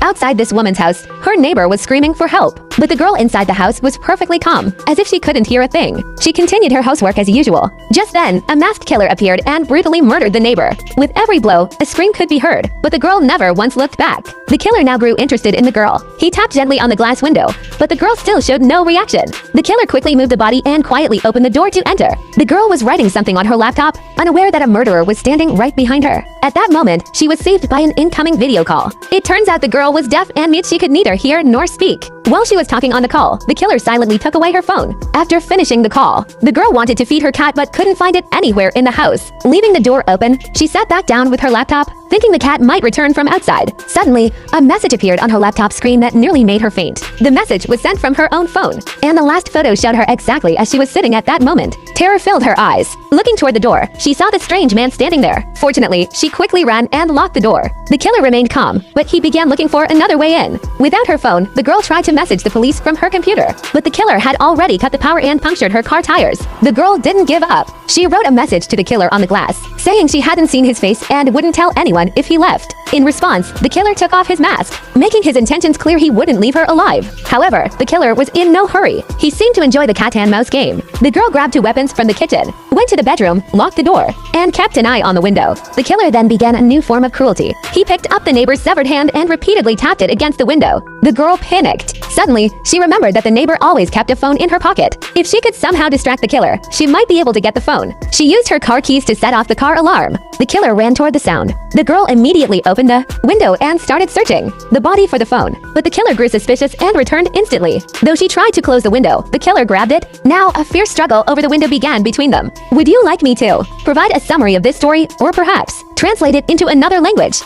Outside this woman's house, her neighbor was screaming for help, but the girl inside the house was perfectly calm, as if she couldn't hear a thing. She continued her housework as usual. Just then, a masked killer appeared and brutally murdered the neighbor. With every blow, a scream could be heard, but the girl never once looked back. The killer now grew interested in the girl. He tapped gently on the glass window, but the girl still showed no reaction. The killer quickly moved the body and quietly opened the door to enter. The girl was writing something on her laptop, unaware that a murderer was standing right behind her. At that moment, she was saved by an incoming video call. It turns out the girl was deaf and mute. She could neither hear nor speak. While she was talking on the call, the killer silently took away her phone. After finishing the call, the girl wanted to feed her cat but couldn't find it anywhere in the house. Leaving the door open, she sat back down with her laptop, thinking the cat might return from outside. Suddenly, a message appeared on her laptop screen that nearly made her faint. The message was sent from her own phone, and the last photo showed her exactly as she was sitting at that moment. Terror filled her eyes. Looking toward the door, she saw the strange man standing there. Fortunately, she quickly ran and locked the door. The killer remained calm, but he began looking for another way in. Without her phone, the girl tried to message the police from her computer, but the killer had already cut the power and punctured her car tires. The girl didn't give up. She wrote a message to the killer on the glass, saying she hadn't seen his face and wouldn't tell anyone if he left. In response, the killer took off his mask, making his intentions clear. He wouldn't leave her alive. However, the killer was in no hurry. He seemed to enjoy the cat and mouse game. The girl grabbed two weapons from the kitchen, went to the bedroom, locked the door, and kept an eye on the window. The killer then began a new form of cruelty. He picked up the neighbor's severed hand and repeatedly tapped it against the window. The girl panicked. Suddenly, she remembered that the neighbor always kept a phone in her pocket. If she could somehow distract the killer, she might be able to get the phone. She used her car keys to set off the car alarm. The killer ran toward the sound. The girl immediately opened the window and started searching the body for the phone, but the killer grew suspicious and returned instantly. Though she tried to close the window, the killer grabbed it. Now, a fierce struggle over the window began between them. Would you like me to provide a summary of this story, or perhaps translate it into another language?